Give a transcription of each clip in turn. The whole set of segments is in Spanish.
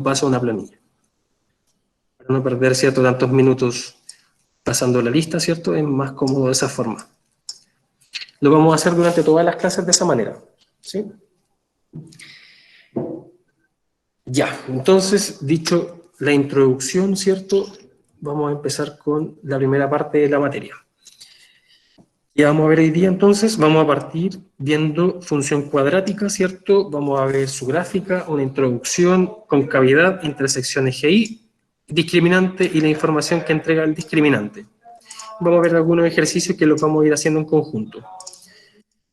paso a una planilla. Para no perder, ¿cierto?, tantos minutos pasando la lista, ¿cierto? Es más cómodo de esa forma. Lo vamos a hacer durante todas las clases de esa manera, ¿sí? Ya, entonces, dicho la introducción, ¿cierto? Vamos a empezar con la primera parte de la materia. ¿Qué vamos a ver hoy día entonces? Vamos a partir viendo función cuadrática, ¿cierto? Vamos a ver su gráfica, una introducción, concavidad, intersección eje-y, discriminante y la información que entrega el discriminante. Vamos a ver algunos ejercicios que los vamos a ir haciendo en conjunto.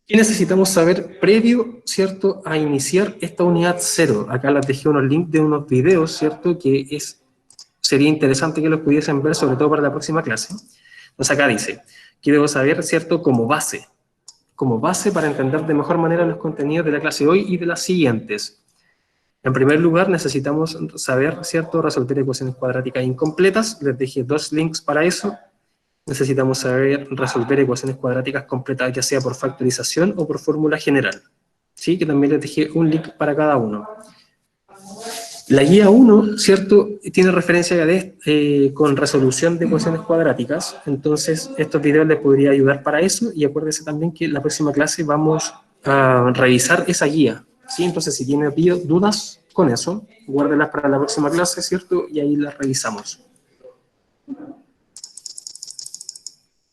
¿Qué necesitamos saber previo, ¿cierto?, a iniciar esta unidad 0? Acá les dejé unos links de unos videos, ¿cierto?, que sería interesante que los pudiesen ver, sobre todo para la próxima clase. Entonces acá dice, que debo saber, ¿cierto?, como base para entender de mejor manera los contenidos de la clase de hoy y de las siguientes. En primer lugar, necesitamos saber, ¿cierto?, resolver ecuaciones cuadráticas incompletas. Les dejé 2 links para eso. Necesitamos saber resolver ecuaciones cuadráticas completas, ya sea por factorización o por fórmula general. ¿Sí? Que también les dejé un link para cada uno. La guía 1, ¿cierto?, tiene referencia con resolución de ecuaciones cuadráticas, entonces estos videos les podría ayudar para eso, y acuérdense también que en la próxima clase vamos a revisar esa guía, ¿sí? Entonces si tienen dudas con eso, guárdenlas para la próxima clase, ¿cierto?, y ahí las revisamos.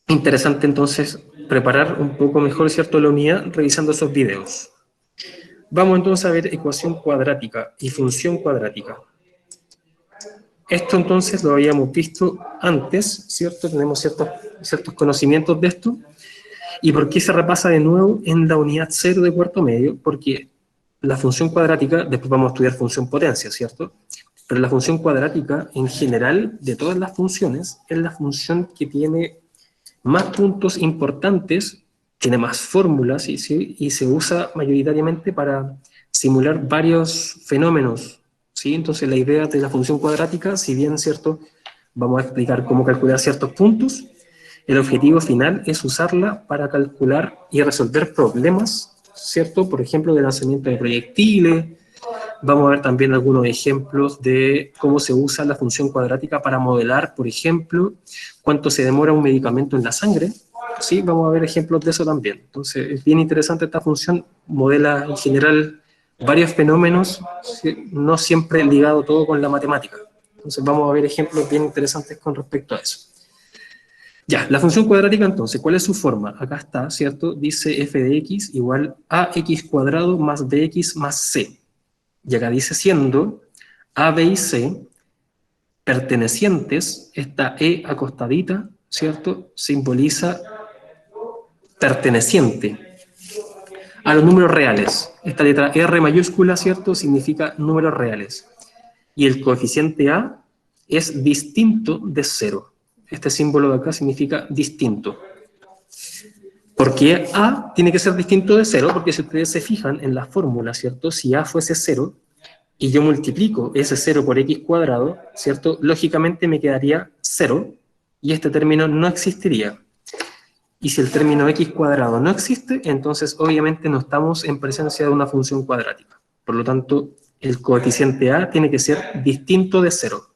Interesante entonces preparar un poco mejor, ¿cierto?, la unidad revisando esos videos. Vamos entonces a ver ecuación cuadrática y función cuadrática. Esto entonces lo habíamos visto antes, ¿cierto? Tenemos ciertos conocimientos de esto. ¿Y por qué se repasa de nuevo en la unidad 0 de cuarto medio? Porque la función cuadrática, después vamos a estudiar función potencia, ¿cierto? Pero la función cuadrática, en general, de todas las funciones, es la función que tiene más puntos importantes, tiene más fórmulas y se usa mayoritariamente para simular varios fenómenos, ¿sí? Entonces la idea de la función cuadrática, si bien, ¿cierto?, vamos a explicar cómo calcular ciertos puntos, el objetivo final es usarla para calcular y resolver problemas, ¿cierto? Por ejemplo, de lanzamiento de proyectiles. Vamos a ver también algunos ejemplos de cómo se usa la función cuadrática para modelar, por ejemplo, cuánto se demora un medicamento en la sangre. Sí, vamos a ver ejemplos de eso también. Entonces, es bien interesante esta función, modela en general varios fenómenos, no siempre ligado todo con la matemática. Entonces, vamos a ver ejemplos bien interesantes con respecto a eso. Ya, la función cuadrática entonces, ¿cuál es su forma? Acá está, ¿cierto? Dice f de x igual a x cuadrado más bx más c. Y acá dice siendo a, b y c pertenecientes, esta e acostadita, ¿cierto?, simboliza perteneciente a los números reales. Esta letra R mayúscula, ¿cierto?, significa números reales. Y el coeficiente a es distinto de 0. Este símbolo de acá significa distinto. ¿Por qué a tiene que ser distinto de 0? Porque si ustedes se fijan en la fórmula, ¿cierto?, si a fuese 0, y yo multiplico ese 0 por x cuadrado, ¿cierto?, lógicamente me quedaría 0, y este término no existiría. Y si el término x cuadrado no existe, entonces obviamente no estamos en presencia de una función cuadrática. Por lo tanto, el coeficiente a tiene que ser distinto de 0.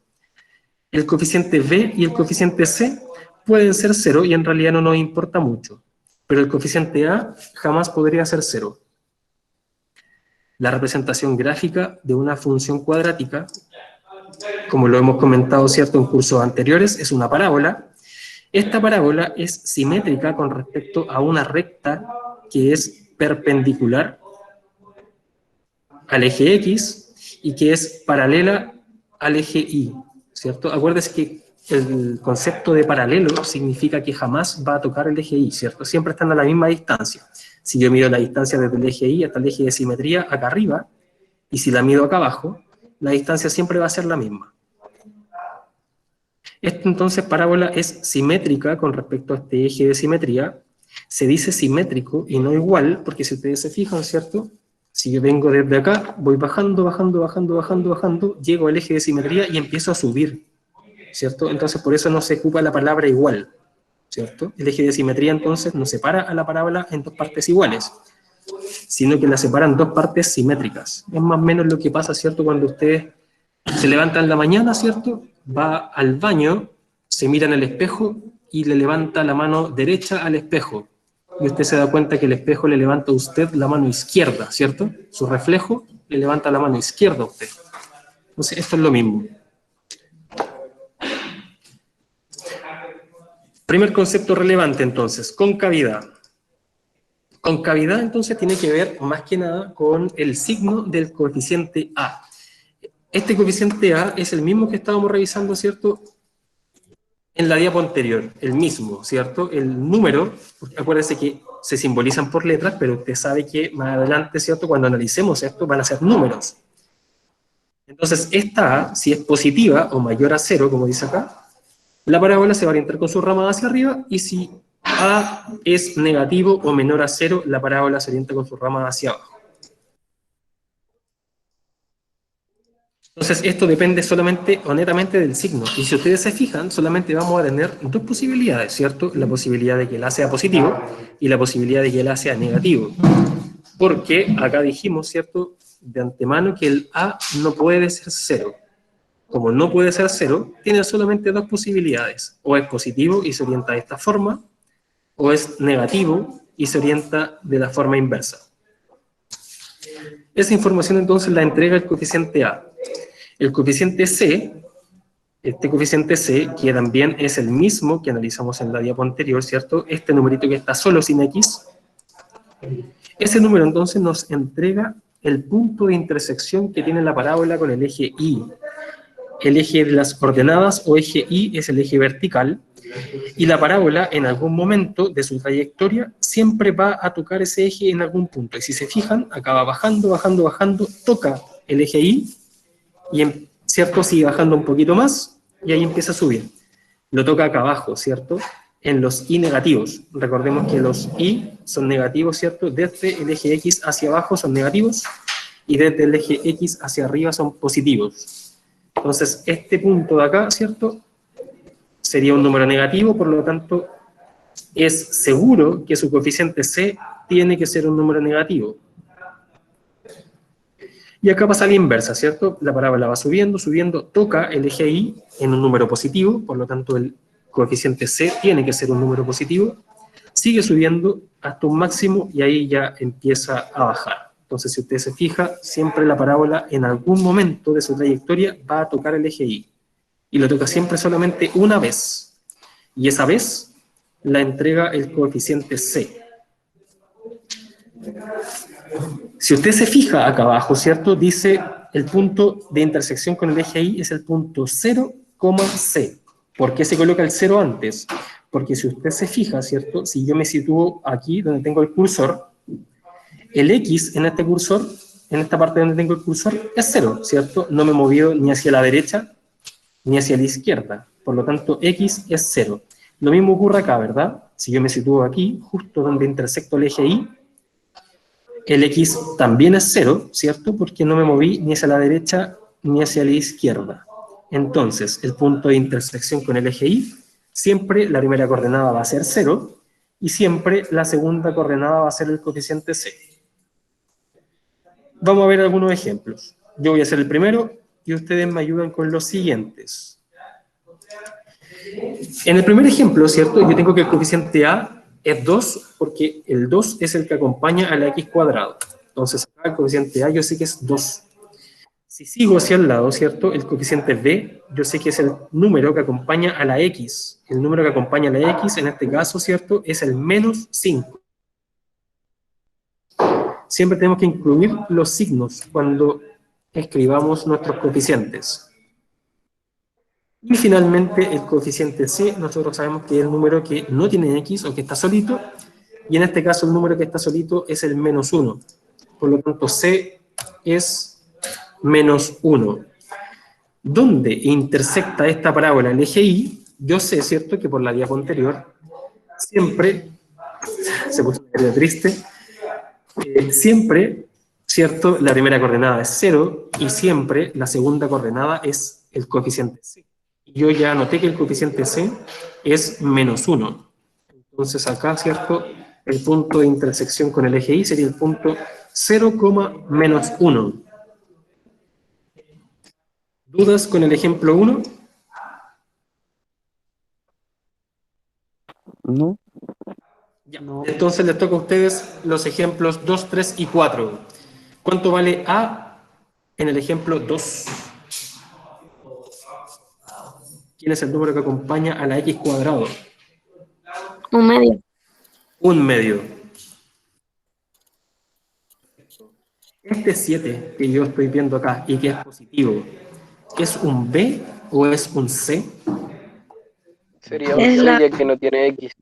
El coeficiente b y el coeficiente c pueden ser 0 y en realidad no nos importa mucho. Pero el coeficiente a jamás podría ser 0. La representación gráfica de una función cuadrática, como lo hemos comentado, ¿cierto?, en cursos anteriores, es una parábola. Esta parábola es simétrica con respecto a una recta que es perpendicular al eje X y que es paralela al eje Y, ¿cierto? Acuérdense que el concepto de paralelo significa que jamás va a tocar el eje Y, ¿cierto? Siempre están a la misma distancia. Si yo mido la distancia desde el eje Y hasta el eje de simetría acá arriba, y si la mido acá abajo, la distancia siempre va a ser la misma. Esta entonces parábola es simétrica con respecto a este eje de simetría. Se dice simétrico y no igual, porque si ustedes se fijan, ¿cierto?, si yo vengo desde acá, voy bajando, bajando, bajando, bajando, bajando, llego al eje de simetría y empiezo a subir, ¿cierto? Entonces por eso no se ocupa la palabra igual, ¿cierto? El eje de simetría entonces no separa a la parábola en dos partes iguales, sino que la separan dos partes simétricas. Es más o menos lo que pasa, ¿cierto?, cuando ustedes Se levanta en la mañana, ¿cierto? Va al baño, se mira en el espejo y le levanta la mano derecha al espejo. Y usted se da cuenta que el espejo le levanta a usted la mano izquierda, ¿cierto? Su reflejo le levanta la mano izquierda a usted. Entonces, esto es lo mismo. Primer concepto relevante, entonces, concavidad. Concavidad, entonces, tiene que ver más que nada con el signo del coeficiente A. Este coeficiente A es el mismo que estábamos revisando, ¿cierto?, en la diapo anterior, el mismo, ¿cierto? El número, acuérdense que se simbolizan por letras, pero usted sabe que más adelante, ¿cierto?, cuando analicemos esto, van a ser números. Entonces, esta A, si es positiva o mayor a 0, como dice acá, la parábola se va a orientar con su rama hacia arriba, y si A es negativo o menor a 0, la parábola se orienta con su rama hacia abajo. Entonces, esto depende solamente o netamente del signo. Y si ustedes se fijan, solamente vamos a tener dos posibilidades, ¿cierto? La posibilidad de que el A sea positivo y la posibilidad de que el A sea negativo. Porque acá dijimos, ¿cierto?, de antemano que el A no puede ser 0. Como no puede ser 0, tiene solamente dos posibilidades. O es positivo y se orienta de esta forma, o es negativo y se orienta de la forma inversa. Esa información entonces la entrega el coeficiente A. El coeficiente C, este coeficiente C, que también es el mismo que analizamos en la diapo anterior, ¿cierto? Este numerito que está solo sin X, ese número entonces nos entrega el punto de intersección que tiene la parábola con el eje Y. El eje de las coordenadas o eje Y es el eje vertical, y la parábola en algún momento de su trayectoria siempre va a tocar ese eje en algún punto. Y si se fijan, acaba bajando, bajando, bajando, toca el eje Y, y ¿cierto?, sigue bajando un poquito más, y ahí empieza a subir. Lo toca acá abajo, ¿cierto?, en los Y negativos. Recordemos que los Y son negativos, ¿cierto?, desde el eje X hacia abajo son negativos, y desde el eje X hacia arriba son positivos. Entonces, este punto de acá, ¿cierto?, sería un número negativo, por lo tanto, es seguro que su coeficiente C tiene que ser un número negativo. Y acá pasa la inversa, ¿cierto? La parábola va subiendo, subiendo, toca el eje Y en un número positivo, por lo tanto el coeficiente C tiene que ser un número positivo, sigue subiendo hasta un máximo y ahí ya empieza a bajar. Entonces, si usted se fija, siempre la parábola en algún momento de su trayectoria va a tocar el eje Y. Y lo toca siempre solamente una vez. Y esa vez la entrega el coeficiente C. Si usted se fija acá abajo, ¿cierto?, dice el punto de intersección con el eje Y es el punto 0, C. ¿Por qué se coloca el 0 antes? Porque si usted se fija, ¿cierto?, si yo me sitúo aquí donde tengo el cursor, el X en este cursor, en esta parte donde tengo el cursor, es 0, ¿cierto? No me he movido ni hacia la derecha ni hacia la izquierda. Por lo tanto, X es 0. Lo mismo ocurre acá, ¿verdad? Si yo me sitúo aquí, justo donde intersecto el eje Y, el X también es 0, ¿cierto? Porque no me moví ni hacia la derecha ni hacia la izquierda. Entonces, el punto de intersección con el eje Y, siempre la primera coordenada va a ser 0, y siempre la segunda coordenada va a ser el coeficiente C. Vamos a ver algunos ejemplos. Yo voy a hacer el primero, y ustedes me ayudan con los siguientes. En el primer ejemplo, ¿cierto?, yo tengo que el coeficiente A es 2, porque el 2 es el que acompaña a la X cuadrado. Entonces, acá el coeficiente A yo sé que es 2. Si sigo hacia el lado, ¿cierto?, el coeficiente B, yo sé que es el número que acompaña a la X. El número que acompaña a la X, en este caso, ¿cierto?, es el menos 5. Siempre tenemos que incluir los signos cuando escribamos nuestros coeficientes. Y finalmente, el coeficiente C, nosotros sabemos que es el número que no tiene X o que está solito, y en este caso el número que está solito es el menos 1. Por lo tanto, C es menos 1. ¿Dónde intersecta esta parábola el eje Y? Yo sé, ¿cierto?, que por la diapo anterior, siempre, se puso medio triste, siempre, ¿cierto?, la primera coordenada es 0, y siempre la segunda coordenada es el coeficiente C. Yo ya anoté que el coeficiente C es menos 1. Entonces acá, ¿cierto?, el punto de intersección con el eje Y sería el punto 0, menos 1. ¿Dudas con el ejemplo 1? No. Ya. No. Entonces les toca a ustedes los ejemplos 2, 3 y 4. ¿Cuánto vale A en el ejemplo 2? ¿Quién es el número que acompaña a la x cuadrado? Un medio. Un medio. Este 7 que yo estoy viendo acá y que es positivo, ¿es un B o es un C? Sería un Es 6 la ya que no tiene X.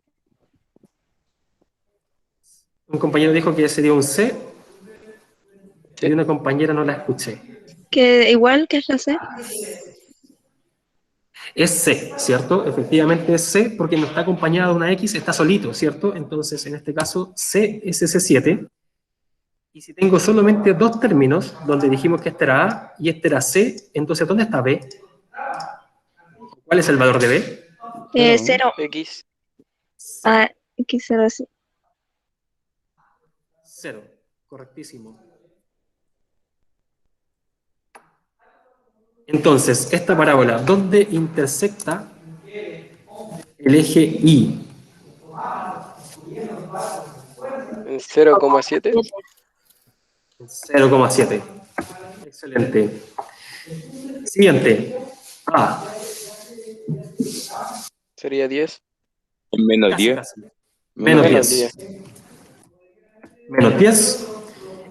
Un compañero dijo que sería un C Sí. y una compañera no la escuché. que igual que es la C. Es C, ¿cierto? Efectivamente es C porque no está acompañada de una X, está solito, ¿cierto? Entonces, en este caso, C es ese 7. Y si tengo solamente dos términos, donde dijimos que este era A y este era C, entonces, ¿dónde está B? ¿Cuál es el valor de B? Pero, 0. X. Ah, X0, sí. 0. Correctísimo. Entonces, esta parábola, ¿dónde intersecta el eje Y? En 0,7. 0,7. Excelente. Siguiente. A. Sería 10. menos Casi, 10. casi. Menos Menos 10. Menos 10.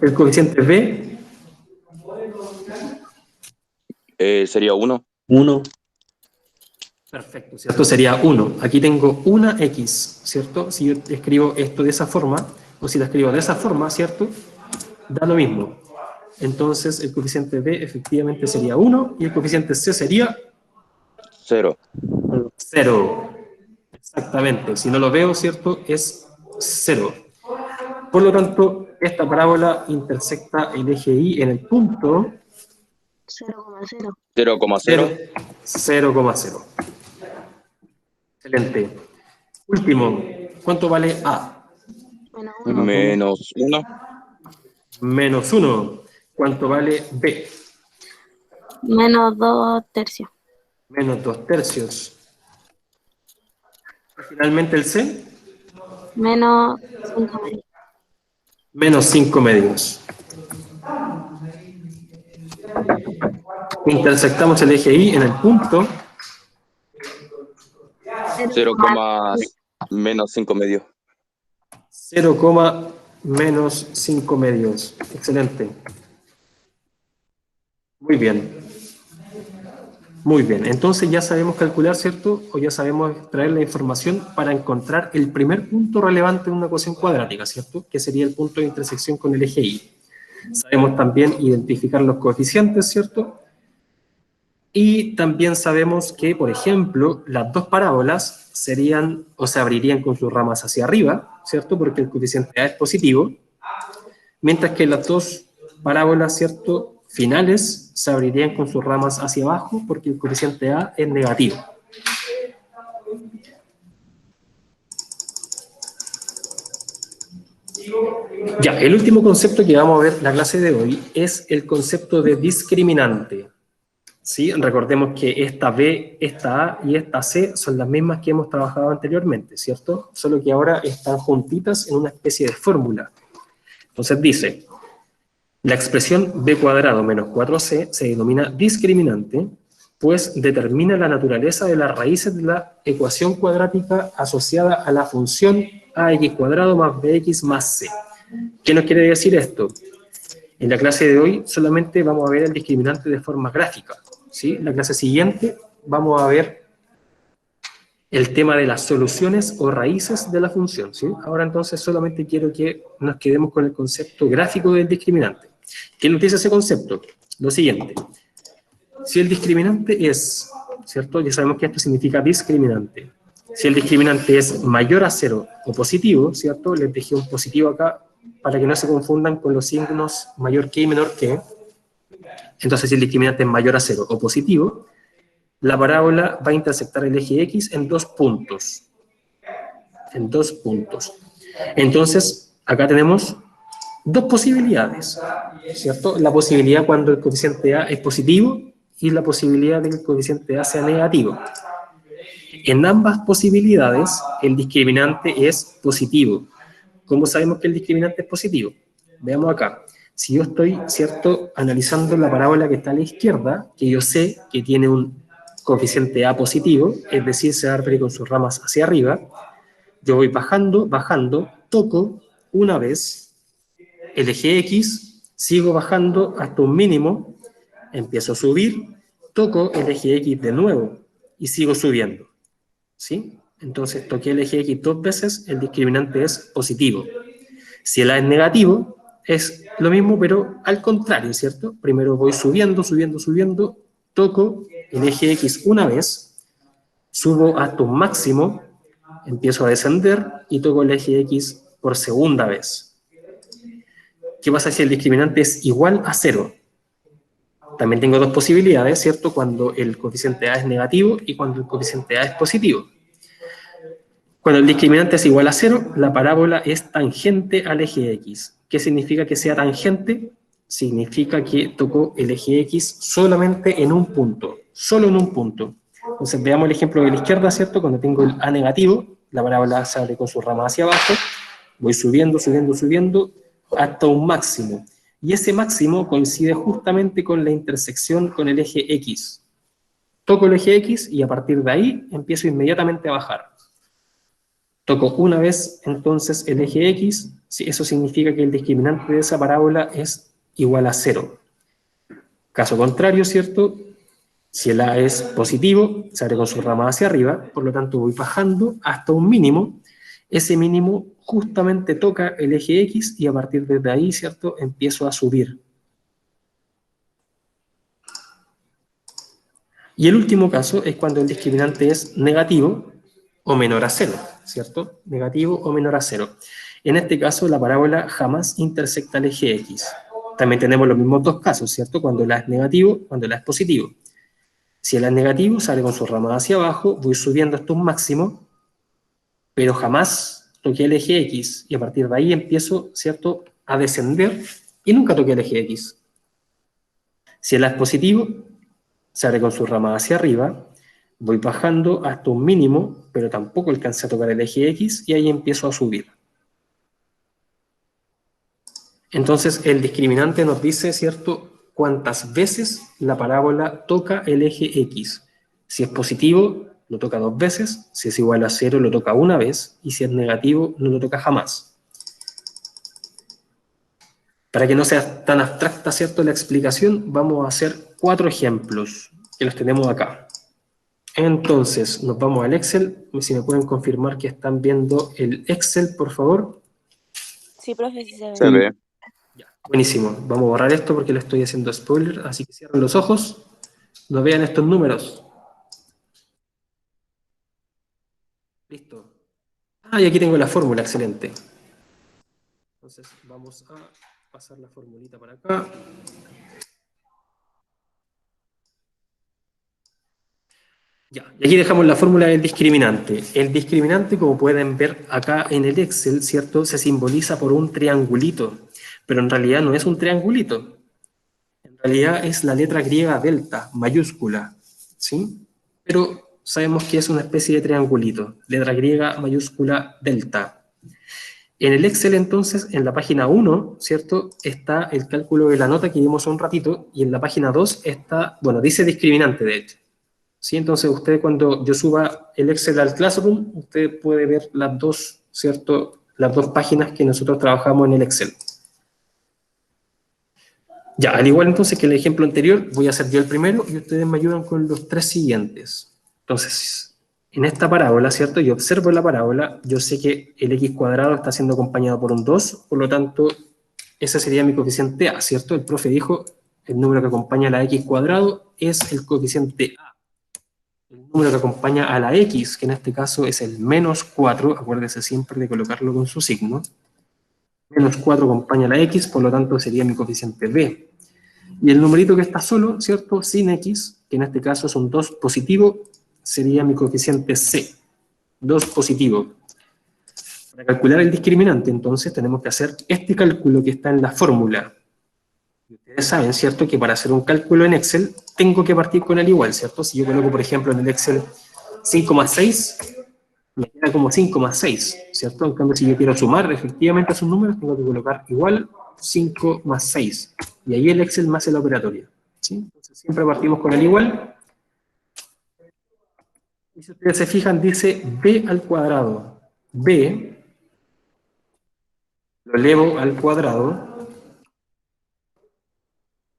El coeficiente B. Sería 1. 1. Perfecto, ¿cierto? Sería 1. Aquí tengo una X, ¿cierto? Si yo escribo esto de esa forma, o si la escribo de esa forma, ¿cierto? Da lo mismo. Entonces, el coeficiente B efectivamente sería 1 y el coeficiente C sería 0. 0. Exactamente. Si no lo veo, ¿cierto? Es 0. Por lo tanto, esta parábola intersecta el eje Y en el punto 0,0. 0,0. 0,0. Excelente. Último, ¿cuánto vale A? Menos 1. Menos 1. ¿Cuánto vale B? Menos 2 tercios. Menos 2 tercios. Y finalmente el C, Menos 5 medios. menos 5 medios. Intersectamos el eje Y en el punto 0, menos 5 medios. 0, menos 5 medios. Excelente. Muy bien. Muy bien. Entonces ya sabemos calcular, ¿cierto? O ya sabemos extraer la información para encontrar el primer punto relevante de una ecuación cuadrática, ¿cierto? Que sería el punto de intersección con el eje Y. Sabemos también identificar los coeficientes, ¿cierto? Y también sabemos que, por ejemplo, las dos parábolas serían o se abrirían con sus ramas hacia arriba, ¿cierto? Porque el coeficiente A es positivo, mientras que las dos parábolas, ¿cierto?, finales se abrirían con sus ramas hacia abajo porque el coeficiente A es negativo. Ya, el último concepto que vamos a ver en la clase de hoy es el concepto de discriminante. ¿Sí? Recordemos que esta B, esta A y esta C son las mismas que hemos trabajado anteriormente, ¿cierto? Solo que ahora están juntitas en una especie de fórmula. Entonces dice, la expresión B cuadrado menos 4C se denomina discriminante, pues determina la naturaleza de las raíces de la ecuación cuadrática asociada a la función AX cuadrado más BX más C. ¿Qué nos quiere decir esto? En la clase de hoy solamente vamos a ver el discriminante de forma gráfica, ¿sí? En la clase siguiente vamos a ver el tema de las soluciones o raíces de la función, ¿sí? Ahora entonces solamente quiero que nos quedemos con el concepto gráfico del discriminante. ¿Qué nos dice ese concepto? Lo siguiente. Si el discriminante es, ¿cierto? Ya sabemos que esto significa discriminante. Si el discriminante es mayor a 0 o positivo, ¿cierto? Les dejé un positivo acá para que no se confundan con los signos mayor que y menor que. Entonces, si el discriminante es mayor a 0 o positivo, la parábola va a intersectar el eje X en dos puntos. En dos puntos. Entonces, acá tenemos dos posibilidades, ¿cierto? La posibilidad cuando el coeficiente A es positivo y la posibilidad de que el coeficiente A sea negativo. En ambas posibilidades, el discriminante es positivo. ¿Cómo sabemos que el discriminante es positivo? Veamos acá. Si yo estoy, ¿cierto?, analizando la parábola que está a la izquierda, que yo sé que tiene un coeficiente A positivo, es decir, se va a referir con sus ramas hacia arriba, yo voy bajando, bajando, toco una vez el eje X, sigo bajando hasta un mínimo, empiezo a subir, toco el eje X de nuevo y sigo subiendo. ¿Sí? Entonces toqué el eje X 2 veces, el discriminante es positivo. Si el A es negativo, es lo mismo, pero al contrario, ¿cierto? Primero voy subiendo, subiendo, subiendo, toco el eje X una vez, subo hasta un máximo, empiezo a descender y toco el eje X por segunda vez. ¿Qué pasa si el discriminante es igual a 0? También tengo dos posibilidades, ¿cierto? Cuando el coeficiente A es negativo y cuando el coeficiente A es positivo. Cuando el discriminante es igual a 0, la parábola es tangente al eje X. ¿Qué significa que sea tangente? Significa que tocó el eje X solamente en un punto, solo en un punto. Entonces veamos el ejemplo de la izquierda, ¿cierto? Cuando tengo el A negativo, la parábola se abre con su rama hacia abajo, voy subiendo, subiendo, subiendo, hasta un máximo. Y ese máximo coincide justamente con la intersección con el eje X. Toco el eje X y a partir de ahí empiezo inmediatamente a bajar. Toco una vez entonces el eje X, eso significa que el discriminante de esa parábola es igual a 0. Caso contrario, ¿cierto? Si el A es positivo, se abre con su rama hacia arriba, por lo tanto voy bajando hasta un mínimo. Ese mínimo justamente toca el eje X y a partir de ahí, ¿cierto?, empiezo a subir. Y el último caso es cuando el discriminante es negativo o menor a 0, ¿cierto? Negativo o menor a 0. En este caso, la parábola jamás intersecta el eje X. También tenemos los mismos dos casos, ¿cierto? Cuando el A es negativo, cuando el A es positivo. Si el A es negativo, sale con su rama hacia abajo, voy subiendo hasta un máximo, pero jamás toqué el eje X, y a partir de ahí empiezo, ¿cierto?, a descender, y nunca toqué el eje X. Si el A es positivo, se abre con su rama hacia arriba, voy bajando hasta un mínimo, pero tampoco alcancé a tocar el eje X, y ahí empiezo a subir. Entonces, el discriminante nos dice, ¿cierto?, cuántas veces la parábola toca el eje X. Si es positivo, lo toca 2 veces, si es igual a 0, lo toca una vez, y si es negativo, no lo toca jamás. Para que no sea tan abstracta, ¿cierto?, la explicación, vamos a hacer 4 ejemplos, que los tenemos acá. Entonces, nos vamos al Excel. Si me pueden confirmar que están viendo el Excel, por favor. Sí, profe, sí se ve. Se ve. Ya, buenísimo. Vamos a borrar esto porque le estoy haciendo spoiler, así que cierren los ojos. No vean estos números. Listo. Ah, y aquí tengo la fórmula, excelente. Entonces, vamos a pasar la formulita para acá. Ya, y aquí dejamos la fórmula del discriminante. El discriminante, como pueden ver acá en el Excel, ¿cierto?, se simboliza por un triangulito, pero en realidad no es un triangulito. En realidad es la letra griega delta, mayúscula, ¿sí? Pero sabemos que es una especie de triangulito, letra griega mayúscula delta. En el Excel, entonces, en la página 1, ¿cierto?, está el cálculo de la nota que vimos hace un ratito, y en la página 2 está, bueno, dice discriminante, de hecho. ¿Sí? Entonces, usted, cuando yo suba el Excel al Classroom, usted puede ver las dos, ¿cierto?, las dos páginas que nosotros trabajamos en el Excel. Ya, al igual entonces que el ejemplo anterior, voy a hacer yo el primero y ustedes me ayudan con los 3 siguientes. Entonces, en esta parábola, ¿cierto?, yo observo la parábola, yo sé que el x cuadrado está siendo acompañado por un 2, por lo tanto, ese sería mi coeficiente A, ¿cierto? El profe dijo, el número que acompaña a la x cuadrado es el coeficiente A. El número que acompaña a la x, que en este caso es el menos 4, acuérdese siempre de colocarlo con su signo. Menos 4 acompaña a la x, por lo tanto sería mi coeficiente B. Y el numerito que está solo, ¿cierto?, sin x, que en este caso es un 2 positivo, sería mi coeficiente C. 2 positivo. Para calcular el discriminante, entonces, tenemos que hacer este cálculo que está en la fórmula. ustedes saben, ¿cierto?, que para hacer un cálculo en Excel tengo que partir con el igual, ¿cierto? Si yo coloco, por ejemplo, en el Excel 5+6, me queda como 5+6, ¿cierto? En cambio, si yo quiero sumar efectivamente esos números, tengo que colocar igual 5+6. Y ahí el Excel me hace la operatoria, ¿sí? Entonces siempre partimos con el igual. Y si ustedes se fijan, dice b al cuadrado. B, lo elevo al cuadrado,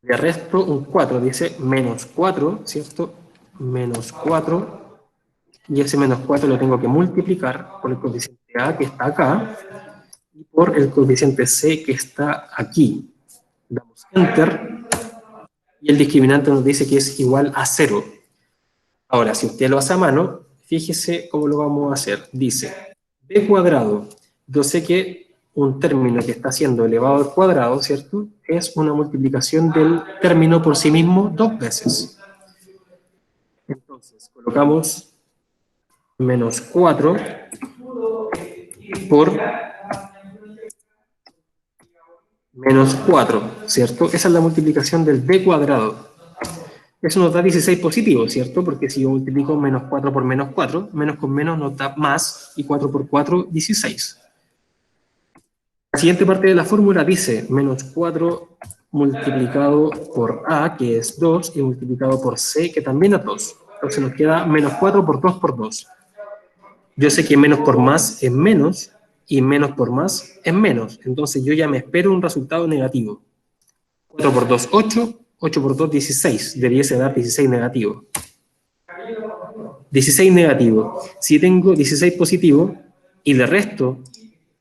le resto un 4, dice menos 4, ¿cierto? Menos 4. Y ese menos 4 lo tengo que multiplicar por el coeficiente A, que está acá, y por el coeficiente C, que está aquí. Damos Enter, y el discriminante nos dice que es igual a 0. Ahora, si usted lo hace a mano, fíjese cómo lo vamos a hacer. Dice, b cuadrado. Yo sé que un término que está siendo elevado al cuadrado, ¿cierto?, es una multiplicación del término por sí mismo 2 veces. Entonces, colocamos menos 4 por menos 4, ¿cierto? Esa es la multiplicación del b cuadrado. Eso nos da 16 positivo, ¿cierto? Porque si yo multiplico menos 4 por menos 4, menos con menos nos da más, y 4 por 4, 16. La siguiente parte de la fórmula dice menos 4 multiplicado por A, que es 2, y multiplicado por C, que también es 2. Entonces nos queda menos 4 por 2 por 2. Yo sé que menos por más es menos, y menos por más es menos. Entonces yo ya me espero un resultado negativo. 4 por 2, 8. 8 por 2, 16. Debiese dar 16 negativo. 16 negativo. Si tengo 16 positivo y le resto,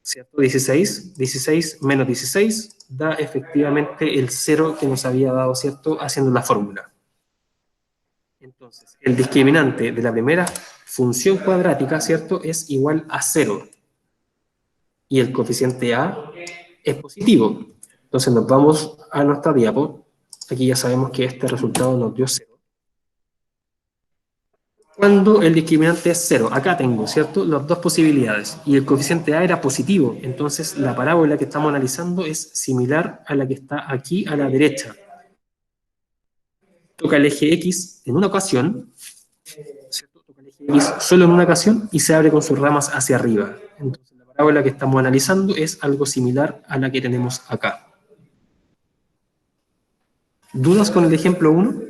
¿cierto?, 16. 16 menos 16 da efectivamente el 0 que nos había dado, ¿cierto?, haciendo la fórmula. Entonces, el discriminante de la primera función cuadrática, ¿cierto?, es igual a 0. Y el coeficiente A es positivo. Entonces nos vamos a nuestra diapo. Aquí ya sabemos que este resultado nos dio 0. Cuando el discriminante es 0, acá tengo, ¿cierto?, las dos posibilidades. Y el coeficiente A era positivo. Entonces la parábola que estamos analizando es similar a la que está aquí a la derecha. Toca el eje X en una ocasión, ¿cierto? Toca el eje X solo en una ocasión y se abre con sus ramas hacia arriba. Entonces la parábola que estamos analizando es algo similar a la que tenemos acá. ¿Dudas con el ejemplo 1?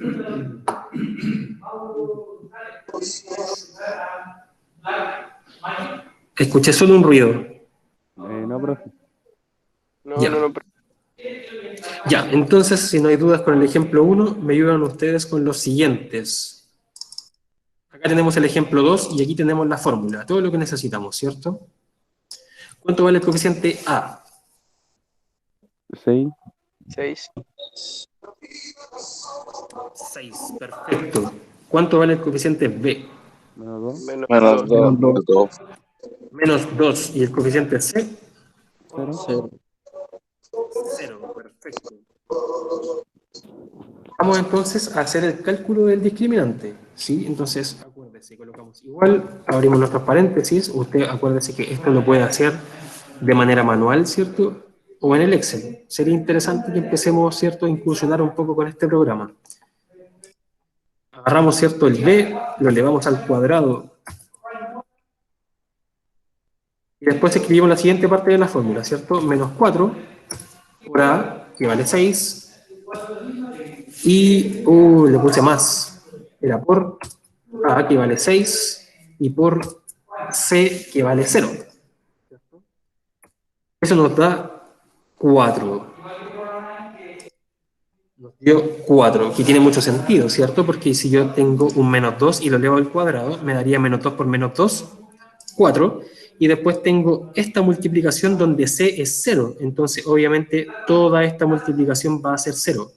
Escuché solo un ruido. No, profe. Ya. No. Ya, entonces, si no hay dudas con el ejemplo 1, me ayudan ustedes con los siguientes. Acá tenemos el ejemplo 2 y aquí tenemos la fórmula, todo lo que necesitamos, ¿cierto? ¿Cuánto vale el coeficiente A? 6. 6. 6, perfecto. ¿Cuánto vale el coeficiente B? Menos 2. Menos Menos 2. 2. Menos 2. ¿Y el coeficiente C? 0. 0, perfecto. Vamos entonces a hacer el cálculo del discriminante, ¿sí? Entonces, acuérdese, colocamos igual, abrimos nuestros paréntesis, usted acuérdese que esto lo puede hacer de manera manual, ¿cierto?, o en el Excel. Sería interesante que empecemos, ¿cierto?, a incursionar un poco con este programa. Agarramos, ¿cierto?, el B, lo elevamos al cuadrado, y después escribimos la siguiente parte de la fórmula, ¿cierto?, menos 4 por A, que vale 6, y, le puse más, era por A, que vale 6, y por C, que vale 0. Eso nos da 4. Nos dio 4, que tiene mucho sentido, ¿cierto? Porque si yo tengo un menos 2 y lo elevo al cuadrado, me daría menos 2 por menos 2, 4. Y después tengo esta multiplicación donde C es 0. Entonces, obviamente, toda esta multiplicación va a ser 0.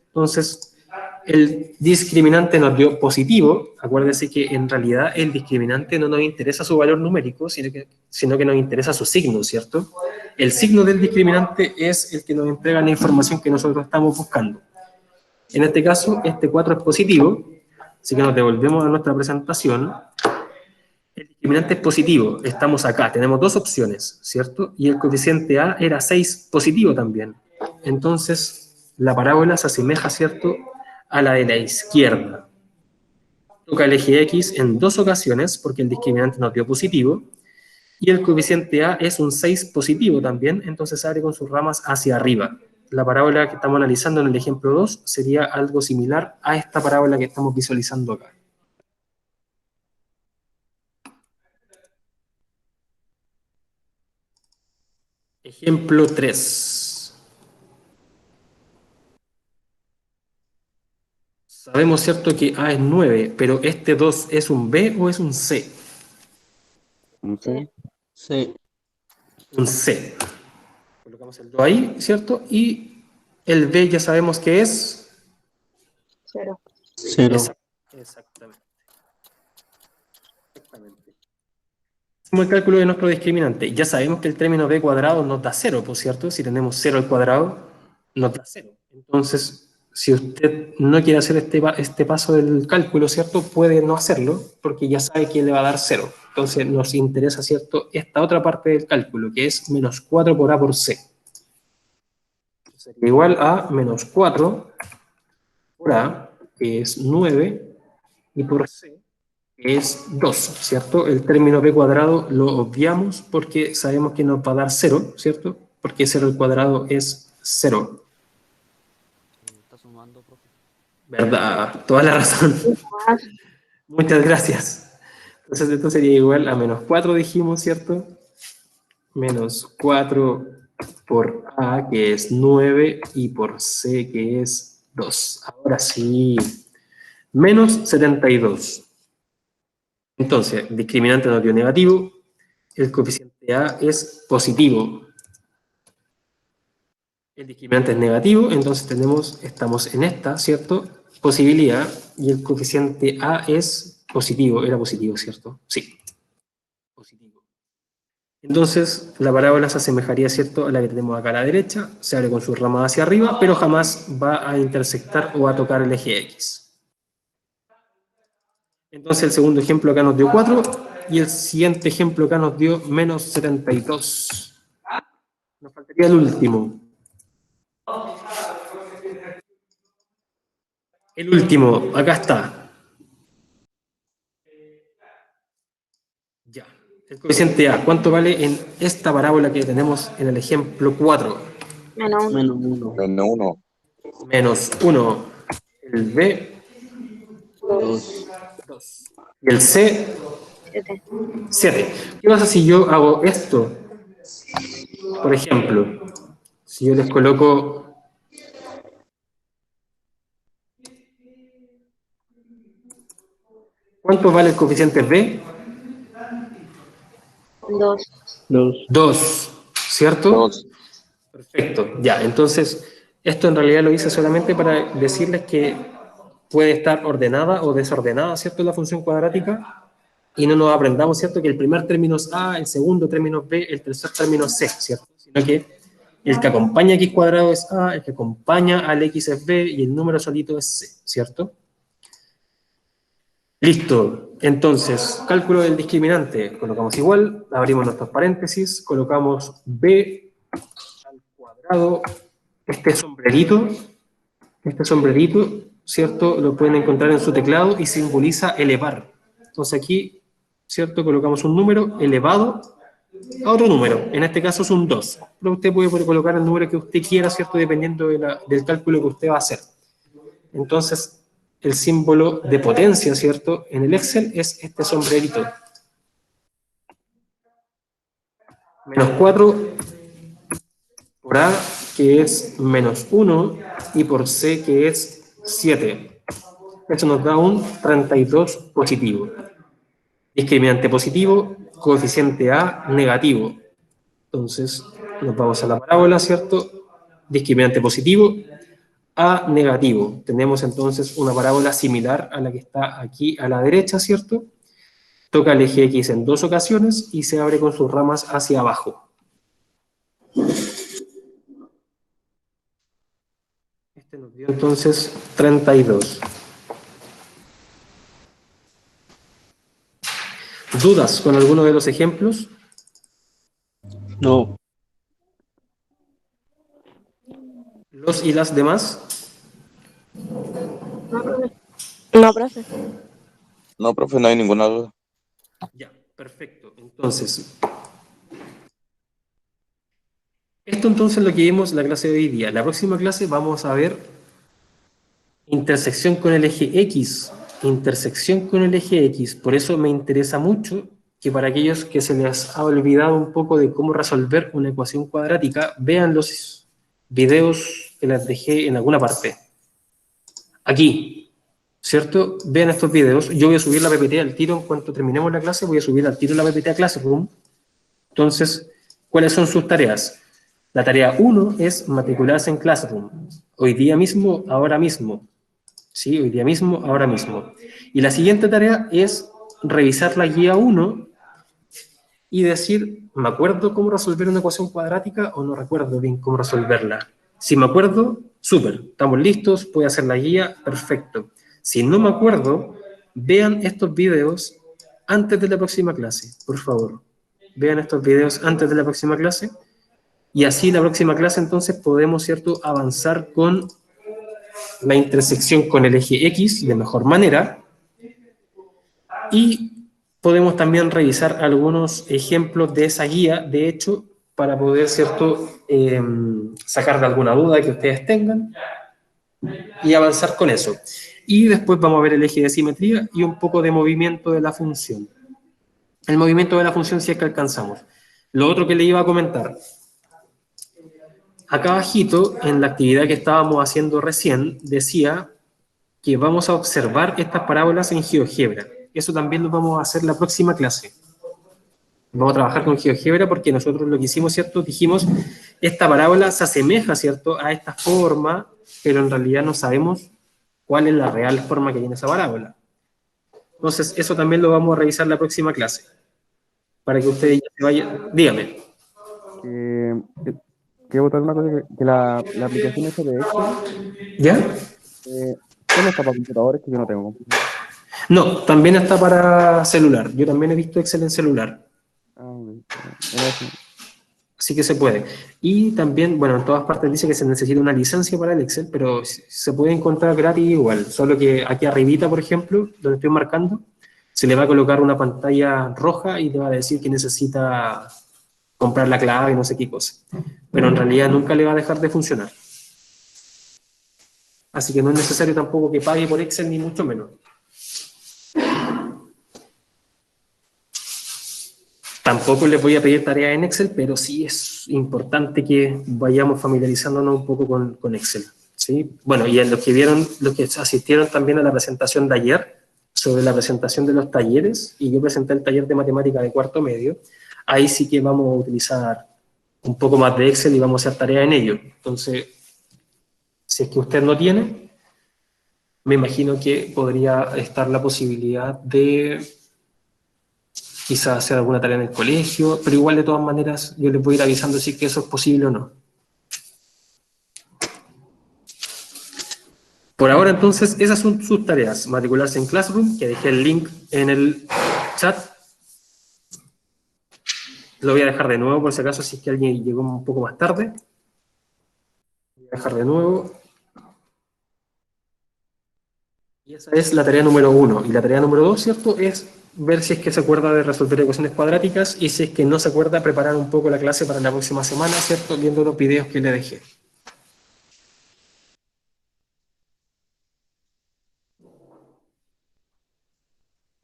Entonces, el discriminante nos dio positivo. Acuérdense que en realidad el discriminante no nos interesa su valor numérico, sino que nos interesa su signo, ¿cierto? El signo del discriminante es el que nos entrega la información que nosotros estamos buscando. En este caso, este 4 es positivo, así que nos devolvemos a nuestra presentación. El discriminante es positivo, estamos acá, tenemos dos opciones, ¿cierto? Y el coeficiente A era 6 positivo también. Entonces, la parábola se asemeja, ¿cierto?, a la de la izquierda. Toca el eje X en 2 ocasiones, porque el discriminante nos dio positivo, y el coeficiente A es un 6 positivo también, entonces se abre con sus ramas hacia arriba. La parábola que estamos analizando en el ejemplo 2 sería algo similar a esta parábola que estamos visualizando acá. Ejemplo 3. Sabemos, ¿cierto?, que A es 9, pero ¿este 2 es un B o es un C? Un C. Sí. Un C. Colocamos el 2 ahí, ¿cierto? Y el B ya sabemos que es... 0. 0. Exactamente. Hacemos el cálculo de nuestro discriminante. Ya sabemos que el término B cuadrado nos da 0, por cierto. Si tenemos 0 al cuadrado, nos da 0. Entonces, si usted no quiere hacer este paso del cálculo, ¿cierto?, puede no hacerlo, porque ya sabe que le va a dar 0. Entonces, nos interesa, ¿cierto?, esta otra parte del cálculo, que es menos 4 por A por C. Sería igual a menos 4 por A, que es 9, y por C, que es 2, ¿cierto? El término B cuadrado lo obviamos porque sabemos que nos va a dar 0, ¿cierto? Porque 0 al cuadrado es 0. Está sumando, profe. ¿Verdad? Toda la razón. Muchas gracias. Entonces esto sería igual a menos 4, dijimos, ¿cierto? Menos 4 por A, que es 9, y por C, que es 2. Ahora sí. Menos 72. Entonces, el discriminante nos dio negativo, el coeficiente A es positivo. El discriminante es negativo, entonces estamos en esta, ¿cierto?, posibilidad, y el coeficiente A es positivo, era positivo, ¿cierto? Sí, positivo. Entonces, la parábola se asemejaría, ¿cierto?, a la que tenemos acá a la derecha, se abre con su rama hacia arriba, pero jamás va a intersectar o a tocar el eje X. Entonces el segundo ejemplo acá nos dio 4 y el siguiente ejemplo acá nos dio menos 72. Nos faltaría el último. El último, acá está. Ya. El coeficiente A, ¿cuánto vale en esta parábola que tenemos en el ejemplo 4? Menos 1. Menos 1. Menos 1. Menos 1. El B, 2. 2. Y el C, 7. 7. ¿Qué pasa si yo hago esto? Por ejemplo, si yo les coloco... ¿Cuánto vale el coeficiente B? 2. 2. 2, ¿cierto? 2. Perfecto, ya, entonces, esto en realidad lo hice solamente para decirles que puede estar ordenada o desordenada, ¿cierto?, la función cuadrática, y no nos aprendamos, ¿cierto?, que el primer término es A, el segundo término es B, el tercer término es C, ¿cierto? Sino que el que acompaña a X cuadrado es A, el que acompaña al X es B, y el número solito es C, ¿cierto? Listo, entonces, cálculo del discriminante, colocamos igual, abrimos nuestros paréntesis, colocamos B al cuadrado, este sombrerito, ¿cierto?, lo pueden encontrar en su teclado y simboliza elevar. Entonces aquí, ¿cierto?, colocamos un número elevado a otro número, en este caso es un 2, pero usted puede colocar el número que usted quiera, ¿cierto?, dependiendo del cálculo que usted va a hacer. Entonces, el símbolo de potencia, ¿cierto?, en el Excel es este sombrerito. Menos 4 por A, que es menos 1, y por C, que es 7. Esto nos da un 32 positivo. Discriminante positivo, coeficiente A negativo. Entonces, nos vamos a la parábola, ¿cierto? Discriminante positivo, A negativo. Tenemos entonces una parábola similar a la que está aquí a la derecha, ¿cierto? Toca el eje X en 2 ocasiones y se abre con sus ramas hacia abajo. Este nos dio entonces 32. ¿Dudas con alguno de los ejemplos? No. ¿Los y las demás? No, profe. No, profe. No, profe, no hay ninguna duda. Ya, perfecto. Entonces, esto entonces es lo que vimos en la clase de hoy día. La próxima clase vamos a ver intersección con el eje X. Intersección con el eje X. Por eso me interesa mucho que para aquellos que se les ha olvidado un poco de cómo resolver una ecuación cuadrática, vean los videos que les dejé en alguna parte. Aquí, ¿cierto? Vean estos videos. Yo voy a subir la PPT al tiro en cuanto terminemos la clase, voy a subir al tiro la PPT a Classroom. Entonces, ¿cuáles son sus tareas? La tarea 1 es matricularse en Classroom. Hoy día mismo, ahora mismo. Sí, hoy día mismo, ahora mismo. Y la siguiente tarea es revisar la guía 1 y decir, ¿me acuerdo cómo resolver una ecuación cuadrática o no recuerdo bien cómo resolverla? Si me acuerdo, súper, estamos listos, puedo hacer la guía, perfecto. Si no me acuerdo, vean estos videos antes de la próxima clase, por favor. Vean estos videos antes de la próxima clase y así la próxima clase entonces podemos, ¿cierto?, avanzar con la intersección con el eje X de mejor manera y podemos también revisar algunos ejemplos de esa guía, de hecho, para poder, ¿cierto?, sacar de alguna duda que ustedes tengan y avanzar con eso. Y después vamos a ver el eje de simetría y un poco de movimiento de la función. El movimiento de la función si es que alcanzamos. Lo otro que le iba a comentar. Acá abajito, en la actividad que estábamos haciendo recién, decía que vamos a observar estas parábolas en GeoGebra. Eso también lo vamos a hacer la próxima clase. Vamos a trabajar con GeoGebra porque nosotros lo que hicimos, ¿cierto? Dijimos, esta parábola se asemeja, ¿cierto?, a esta forma, pero en realidad no sabemos cuál es la real forma que tiene esa parábola. Entonces, eso también lo vamos a revisar la próxima clase. Para que ustedes ya se vayan. Dígame. Quiero botar una cosa que la aplicación esa de Excel, ¿Ya? ¿cómo está para computadores que yo no tengo computador? No, también está para celular. Yo también he visto Excel en celular. Así que se puede. Y también, bueno, en todas partes dice que se necesita una licencia para el Excel, pero se puede encontrar gratis igual. Solo que aquí arribita, por ejemplo, donde estoy marcando, se le va a colocar una pantalla roja y te va a decir que necesita comprar la clave y no sé qué cosa. Pero en realidad nunca le va a dejar de funcionar. Así que no es necesario tampoco que pague por Excel, ni mucho menos. Tampoco les voy a pedir tareas en Excel, pero sí es importante que vayamos familiarizándonos un poco con Excel, ¿sí? Bueno, y en los que vieron, los que asistieron también a la presentación de ayer, sobre la presentación de los talleres, y yo presenté el taller de matemática de cuarto medio, ahí sí que vamos a utilizar un poco más de Excel y vamos a hacer tareas en ello. Entonces, si es que usted no tiene, me imagino que podría estar la posibilidad de quizás hacer alguna tarea en el colegio, pero igual de todas maneras yo les voy a ir avisando si es que eso es posible o no. Por ahora entonces esas son sus tareas, matricularse en Classroom, que dejé el link en el chat. Lo voy a dejar de nuevo por si acaso si es que alguien llegó un poco más tarde. Voy a dejar de nuevo. Y esa es la tarea número 1. Y la tarea número 2, ¿cierto?, es ver si es que se acuerda de resolver ecuaciones cuadráticas y si es que no se acuerda, preparar un poco la clase para la próxima semana, ¿cierto?, viendo los videos que le dejé.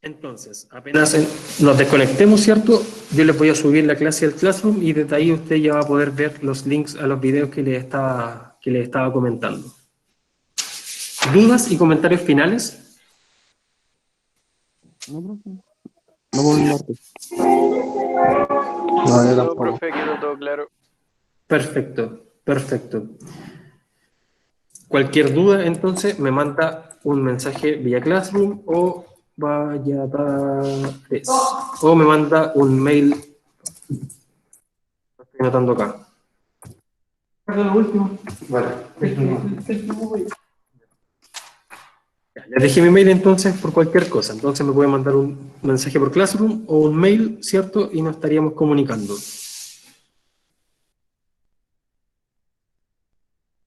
Entonces, apenas nos desconectemos, ¿cierto?, yo les voy a subir la clase al Classroom y desde ahí usted ya va a poder ver los links a los videos que les estaba comentando. ¿Dudas y comentarios finales? No, profe. No por el norte. No, yo No, tampoco. profe, quedó todo claro. Perfecto, perfecto. Cualquier duda, entonces, me manda un mensaje vía Classroom o vaya o me manda un mail. Lo estoy notando acá. Lo último. Vale. Les dejé mi mail entonces por cualquier cosa. Entonces me puede mandar un mensaje por Classroom o un mail, ¿cierto? Y nos estaríamos comunicando.